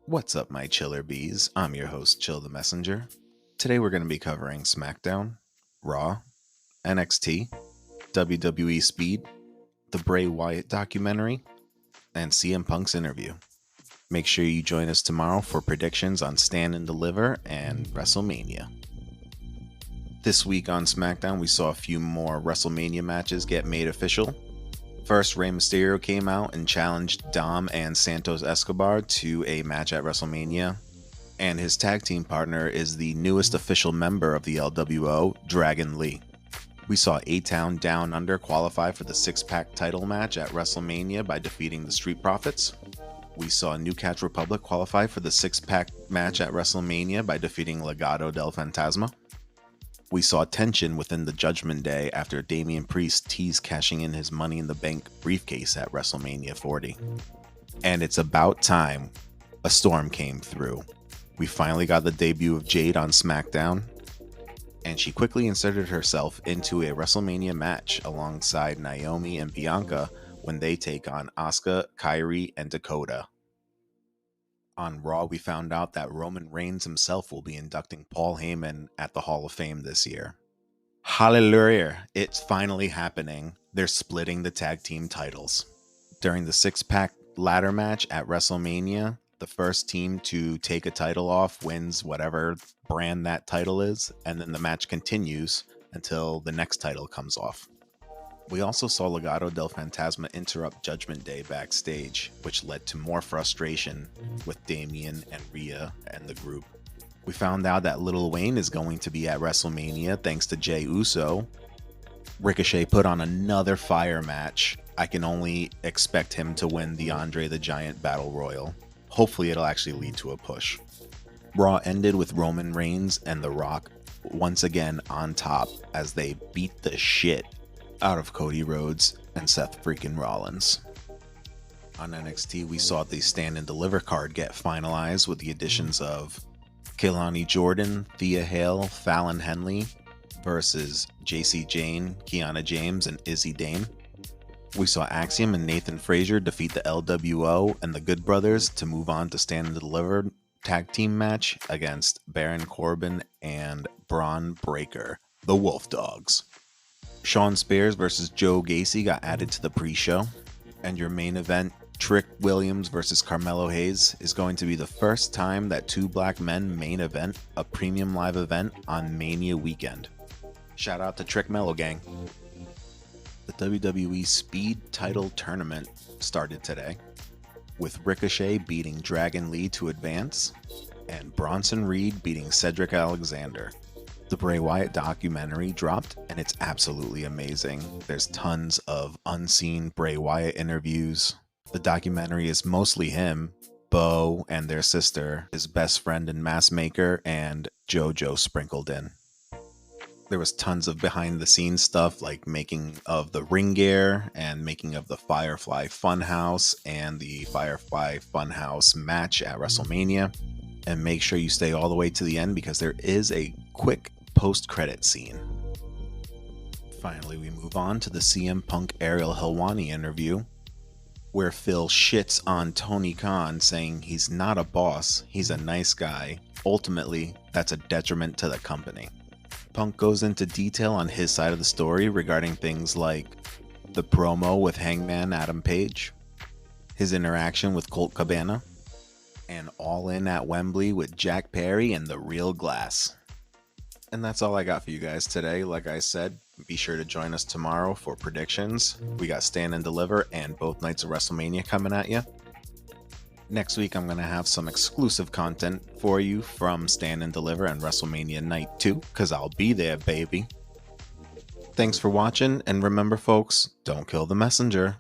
What's up, my chiller bees? I'm your host, Chill the Messenger. Today we're going to be covering Smackdown, Raw, NXT, WWE Speed, the Bray Wyatt documentary, and CM Punk's interview. Make sure you join us tomorrow for predictions on Stand and Deliver and WrestleMania. This week on SmackDown, we saw a few more WrestleMania matches get made official. First, Rey Mysterio came out and challenged Dom and Santos Escobar to a match at WrestleMania, and his tag team partner is the newest official member of the LWO, Dragon Lee. We saw A-Town Down Under qualify for the six-pack title match at WrestleMania by defeating the Street Profits. We saw New Catch Republic qualify for the six-pack match at WrestleMania by defeating Legado del Fantasma. We saw tension within the Judgment Day after Damian Priest teased cashing in his Money in the Bank briefcase at WrestleMania 40. And it's about time a storm came through. We finally got the debut of Jade on SmackDown, and she quickly inserted herself into a WrestleMania match alongside Naomi and Bianca when they take on Asuka, Kairi, and Dakota. On Raw, we found out that Roman Reigns himself will be inducting Paul Heyman at the Hall of Fame this year. Hallelujah! It's finally happening. They're splitting the tag team titles. During the six-pack ladder match at WrestleMania, the first team to take a title off wins whatever brand that title is, and then the match continues until the next title comes off. We also saw Legado del Fantasma interrupt Judgment Day backstage, which led to more frustration with Damian and Rhea and the group. We found out that Lil Wayne is going to be at WrestleMania thanks to Jey Uso. Ricochet put on another fire match. I can only expect him to win the Andre the Giant Battle Royal. Hopefully it'll actually lead to a push. Raw ended with Roman Reigns and The Rock once again on top as they beat the shit out of Cody Rhodes and Seth freaking Rollins. On NXT, we saw the Stand and Deliver card get finalized with the additions of Kehlani Jordan, Thea Hale, Fallon Henley versus JC Jane, Kiana James, and Izzy Dane. We saw Axiom and Nathan Frazier defeat the LWO and the Good Brothers to move on to Stand and Deliver tag team match against Baron Corbin and Braun Breaker, the Wolf Dogs. Shawn Spears versus Joe Gacy got added to the pre-show, and your main event, Trick Williams versus Carmelo Hayes, is going to be the first time that two black men main event a premium live event on Mania weekend. Shout out to Trick Mello Gang. The WWE Speed Title Tournament started today, with Ricochet beating Dragon Lee to advance, and Bronson Reed beating Cedric Alexander. The Bray Wyatt documentary dropped, and it's absolutely amazing. There's tons of unseen Bray Wyatt interviews. The documentary is mostly him, Bo, and their sister, his best friend and mask maker, and JoJo sprinkled in. There was tons of behind-the-scenes stuff like making of the ring gear and making of the Firefly Funhouse and the Firefly Funhouse match at WrestleMania. And make sure you stay all the way to the end because there is a quick post-credit scene. Finally, we move on to the CM Punk Ariel Helwani interview, where Phil shits on Tony Khan, saying he's not a boss, he's a nice guy. Ultimately, that's a detriment to the company. Punk goes into detail on his side of the story regarding things like the promo with Hangman Adam Page, his interaction with Colt Cabana, and All In at Wembley with Jack Perry and the Real Glass. And that's all I got for you guys today. Like I said, be sure to join us tomorrow for predictions. We got Stand and Deliver and both nights of WrestleMania coming at you. Next week, I'm going to have some exclusive content for you from Stand and Deliver and WrestleMania Night 2, because I'll be there, baby. Thanks for watching, and remember, folks, don't kill the messenger.